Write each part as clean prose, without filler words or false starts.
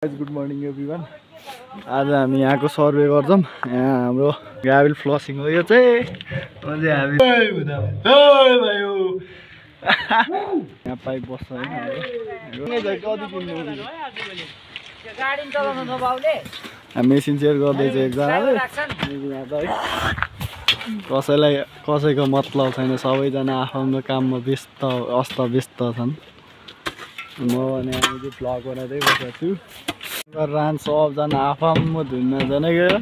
Good morning everyone. आज हामी यहाँको सर्वे गर्छौँ। यहाँ हाम्रो ग्राभल फ्लसिङ हो। यो चाहिँ यहाँ पाइप बस्छ होइन। मेसिन सेयर गर्दैछ एकजनाले। कसैलाई कसैको मतलब छैन, सबैजना आफ्नो काममा व्यस्त अस्तव्यस्त छन्। म भने हामी चाहिँ भ्लग बनाउँदै बसेको छु। गरेर सबजना आफ्नो धुनमा जाने गयो।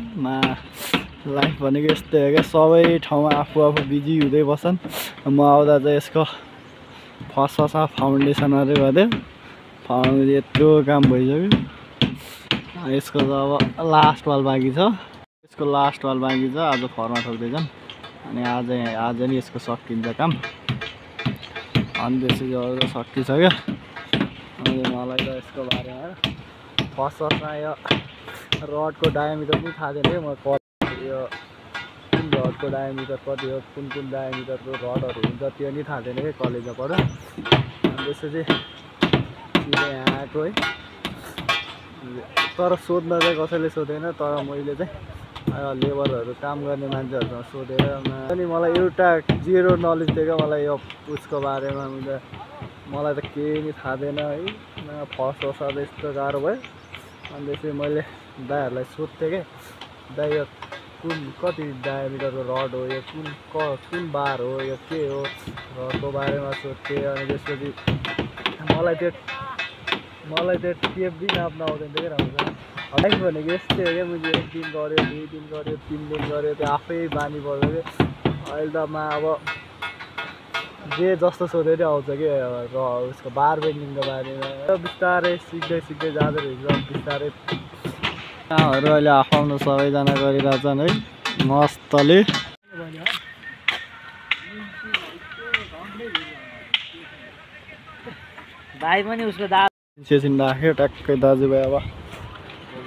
लाइफ भनेको यस्तै हो क्या, सबै ठाउँमा आफू बिजी हुँदै बस्छन्। म आउँदा चाहिँ यसको फर्स्ट फाउन्डेसन मात्रै गरिदियो। यत्रो काम भइसक्यो। यसको त अब लास्ट वाल बाँकी छ। यसको लास्ट वाल बाँकी छ। आज फर्मा ठोक्दैछन् अनि आज नि यसको सकिन्छ काम। अनि त्यसपछि अरू सकिसक्यो। अनि मलाई त यसको बारेमा फर्स्टमा यो रडको डायमिटर पनि थाहा थिएन कि। म यो कुन रडको डायमिटर कति हो, कुन डायमिटरको रडहरू हुन्छ त्यो नि थाहा थिएन कि कलेजमा पढ्दा। अनि त्यसपछि सिधै यहाँ आएको है। तर सोध्न चाहिँ कसैले सोधेन। तर मैले चाहिँ लेबरहरू काम गर्ने मान्छेहरूसँग सोधेर अनि मलाई एउटा जेरो नलेज थियो क्या मलाई यो उसको बारेमा। मलाई त केही नि थाहा थिएन है। फर्स्ट वर्ष यस्तो गाह्रो भयो। अनि त्यसपछि मैले दाइहरूलाई सोध्थेँ कि दाइ यो कति डायमिटरको रड हो, यो कुन बार हो, यो के हो, रडको बारेमा सोध्थेँ। अनि त्यसपछि मलाई त्यो टेप पनि नाप्न आउँदैन थियो कि राम्रोसँग। लाइफ भनेको यस्तै हो क्या। मैले 1 दिन गऱ्यो, 2 दिन गऱ्यो, 3 दिन गऱ्यो, त्यो आफै बानी पर्छ कि। अहिले त म अब जे जस्तो सोधेर आउँछ कि उसको बार बेन्डिङको बारेमा। बिस्तारै सिक्दै जाँदो रहेछ बिस्तारै। कामहरू अहिले आफ्नो सबैजना गरिरहेछन् है मस्तले। भाइ पनि उसको दाल सेसिन राख्यो ट्याक्कै दाजुभाइ। अब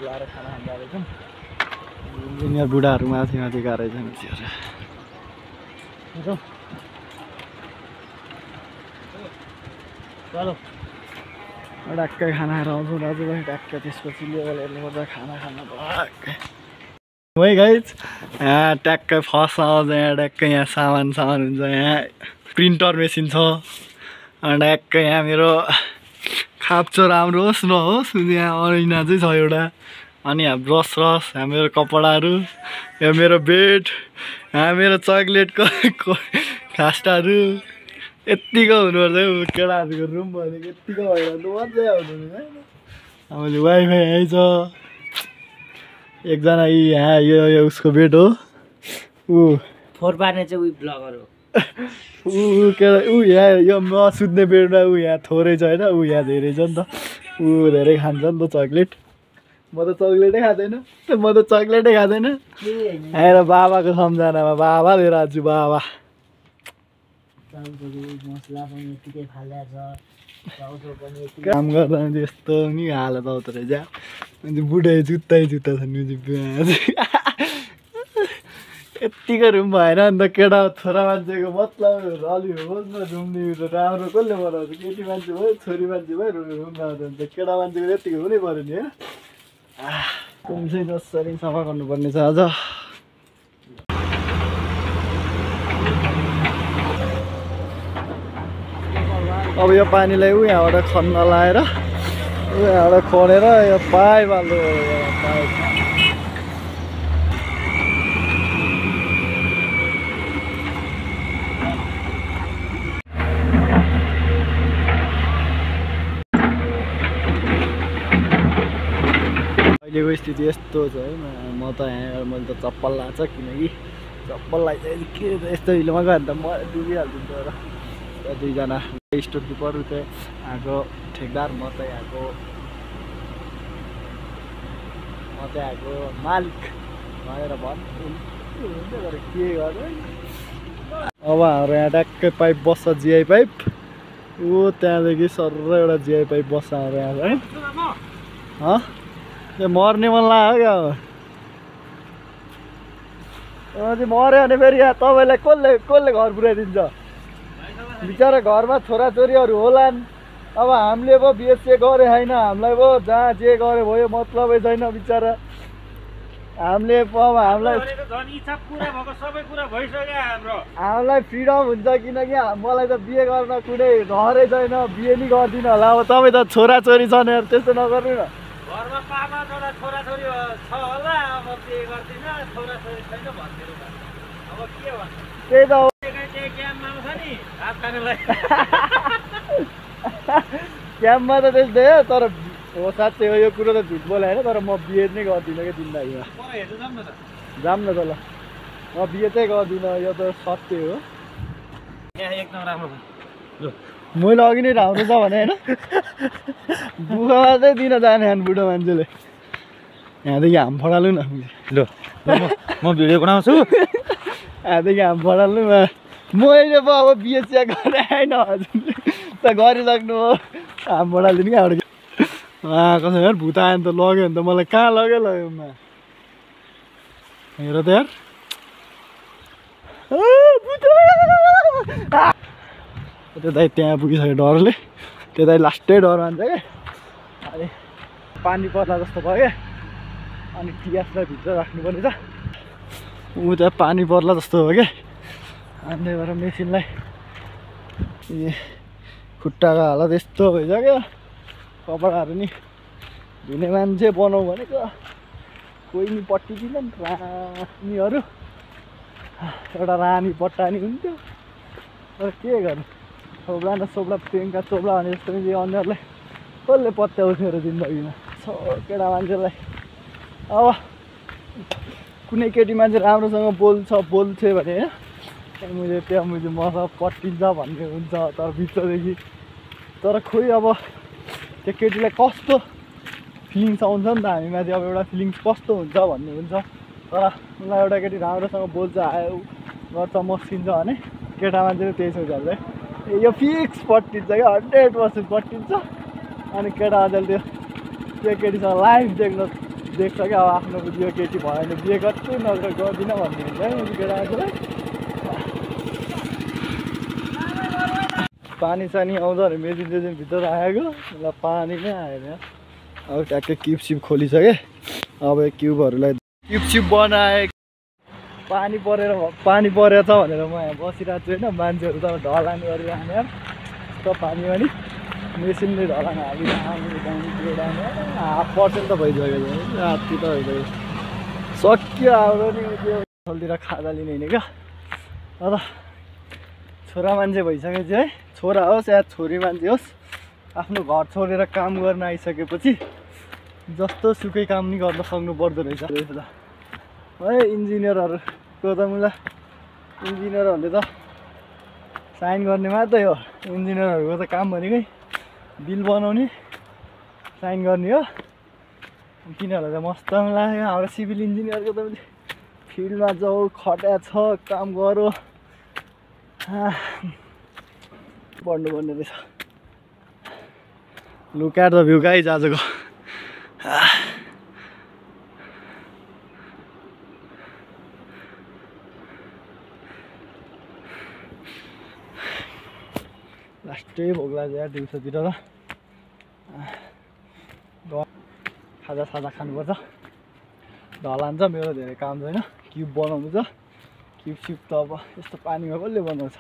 बोलाएर खाना खाँदा रहेछन्। इन्जिनियर बुढाहरू माथि गएको रहेछन्। चलो ट्याक्कै खाना खाएर आउँछौँ दाजुभाइ। ट्याक्कै त्यसपछि लेभल हेर्नुपर्छ खाना खाना ट्याक्कै है गाइज। यहाँ ट्याक्कै फर्स्ट आउँछ। यहाँ ट्याक्कै यहाँ सामान हुन्छ। यहाँ प्रिन्टर मेसिन छ। अनि ट्याक्कै यहाँ मेरो खाप्चो राम्रो होस् नहोस् यहाँ ऐना चाहिँ छ एउटा। अनि यहाँ ब्रस यहाँ मेरो कपडाहरू, यहाँ मेरो बेड, यहाँ मेरो चक्लेटको खास्टाहरू। यत्तिको हुनुपर्छ केटाहरूको रुम भनेको। यत्तिको भइरहनु मजै आउँदैन होइन। अब वाइफाई यहीँ छ। एकजना यहाँ यो उसको बेड हो। फोर पार्ने चाहिँ उयो ब्लगर हो। यहाँ यो म सुत्ने बेडमा यहाँ थोरै छ होइन। यहाँ धेरै छ नि त। धेरै खान्छ नि त चक्लेट। म त चक्लेटै खाँदैन। आएर बाबाको सम्झनामा बाबा लिएर आएको छु। बाबा मसला पनि यतिकै फालेको छ। काम गर्दा यस्तो नि हालत आउँदो रहेछ। बुढै जुत्ता छन्। यत्तिको रुम भएन नि त। केटा छोरा मान्छेको मतलब अलि होस् न रुम नि राम्रो कसले बनाउँछ। केटी मान्छे भयो छोरी मान्छे भयो रुम राम्रो हुन्छ। केटा मान्छेको यत्तिको हुनै पऱ्यो नि होइन। कुन चाहिँ जसरी सफा गर्नुपर्ने छ आज। अब यो पानीलाई यहाँबाट खन्न लाएर यहाँबाट खनेर यो पाइप हाल्नु पाइप। अहिलेको स्थिति यस्तो छ है। म त यहाँ मैले त चप्पल लाएको छ किनकि चप्पल लगाइसकेपछि के यस्तो हिलोमा गयो भने त म डुबिहाल्छु तर। दुईजना स्टोर किपर चाहिँ आएको ठेकदार। म चाहिँ आएको मालिक भनेर भन्छु के गर्नु। अब हाम्रो यहाँ ट्याक्कै पाइप बस्छ जिआई पाइप। त्यहाँदेखि सर एउटा जिआई पाइप बस्छ हाम्रो यहाँ है। त्यो मर्ने मन लाग्यो क्या। अब मऱ्यो भने फेरि यहाँ तपाईँलाई कसले घर पुऱ्याइदिन्छ। बिचरा घरमा छोराछोरीहरू होलान्। अब हामीले पो बिएसए गरे होइन हामीलाई पो जहाँ जे गरे भयो मतलबै छैन बिचरा हामीले अब हामीलाई हामीलाई फ्रिडम हुन्छ किनकि मलाई त बिहे गर्न कुनै डरै छैन बिहे नि गर्दिनँ होला अब तपाईँ त छोराछोरी छन् यार त्यस्तो नगर्नु न घरमा पापा छोराछोरी छ होला अब बिहे गर्दिन छोराछोरी छैन भन्दिनु अब के भन्नु त्यही त क्याम्पमा आउँछ नि भात खानुलाई क्याम्पमा त त्यस्तै हो तर हो साँच्चै हो यो कुरो त झुट बोले होइन तर म बिहे नै गर्दिनँ कि जिन्दगीमा जाऊँ न त ल म बिहे चाहिँ गर्दिनँ यो त सत्य हो एकदम राम्रो मैले अघि नै राम्रो छ भने होइन दुःखमा चाहिँ दिन जाने खानु बुढो मान्छेले यहाँदेखि हाम फडालु न ल म भिडियो बनाउँछु यहाँदेखि हाम फडाल्नु मैले पो अब बिहे चिया गरेँ होइन हजुरले त गरिसक्नु हो हाम फडालिदिनु क्या एउटा कसै यार भुत आयो भने त लग्यो भने त मलाई कहाँ लग्यो हेर त यार त्यो दाइ त्यहाँ पुगिसक्यो डरले त्यो दाइ लास्टै डर मान्छ क्या अनि पानी पर्ला जस्तो भयो क्या अनि ग्यासलाई भित्र राख्नुपर्ने छ ऊ त्यहाँ पानी पर्ला जस्तो हो क्या अनि त्यही भएर मेसिनलाई खुट्टाको हालत यस्तो भइसक्यो कपडाहरू नि धुने मान्छे बनाऊ भनेको कोही नि पट्टिदिँदैन रानीहरू एउटा रानी पट्टा नि हुन्थ्यो तर के गर्नु चोब्ला न चोब्ला प्रियङ्का चोब्ला भने जस्तो नि अनुहारलाई कसले पत्याउँथ्यो र जिन्दगीमा केटा मान्छेलाई अब कुनै केटी मान्छे राम्रोसँग बोल्छ भने होइन मैले त्यहाँ मसँग पट्टिन्छ भन्ने हुन्छ तर भित्रदेखि तर खोइ अब त्यो केटीलाई कस्तो फिलिङ्स आउँछ नि त हामीमाथि अब एउटा फिलिङ्स कस्तो हुन्छ भन्ने हुन्छ तर मलाई एउटा केटी राम्रोसँग बोल्छ आयो गर्छ मस्किन्छ भने केटा मान्छेले त्यही सोच्छ यो फिक्स पट्टिन्छ क्या 100% पट्टिन्छ अनि केटा मान्छेले त्यो केटीसँग लाइफ देख्छ क्या अब आफ्नो यो केटी भयो भने बिहे गर्छु नगर गर्दिनँ भन्ने हुन्छ है केटा मान्छेलाई पानी सानी आउँछ भने मेसिन भित्र राखेको ल पानी नै आएन अब ट्याक्कै क्युब सिप खोलिसकेँ अब यो क्युबहरूलाई क्युब सिप बनाए पानी परेछ भनेर म यहाँ बसिरहेको छु होइन मान्छेहरू त ढलान गरिरहने यस्तो पानीमा नि मेसिनले ढलान हालिरहने हाफ पर्सेन्ट त भइसक्यो राति त भइसक्यो सक्यो हाम्रो नि त्यो होटलतिर खाजा लिने होइन क्या तर छोरा मान्छे भइसकेपछि है छोरा होस् या छोरी मान्छे होस् आफ्नो घर छोडेर काम गर्न आइसकेपछि जस्तो सुकै काम नि गर्न सक्नु पर्दो रहेछ है इन्जिनियरहरूको त मुला इन्जिनियरहरूले त साइन गर्ने मात्रै हो इन्जिनियरहरूको त काम भनेकै बिल बनाउने साइन गर्ने हो तिनीहरूलाई त मस्त लाग्यो हाम्रो सिभिल इन्जिनियरको त फिल्डमा जाऊ खट्या छ काम गरौँ पढ्नुपर्ने रहेछ look at the view guys आजको लास्टै भोक लाग्छ यार दिउँसोतिर त खाजा साजा खानुपर्छ ढलान छ मेरो धेरै काम छैन क्युब बनाउनु छ क्युब सिप त अब यस्तो पानीमा कसले बनाउँछ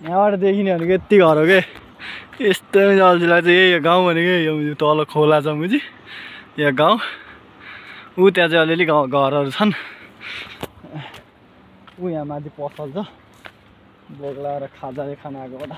यहाँबाट देखिने भनेको यति घर हो कि यस्तो अल्छीलाई चाहिँ यही गाउँ भनेको यो तल खोला छ मुजी यहाँ गाउँ ऊ त्यहाँ चाहिँ अलिअलि घरहरू छन् ऊ यहाँ माथि पसल छ बोक लगाएर खाजाले खान आएको होला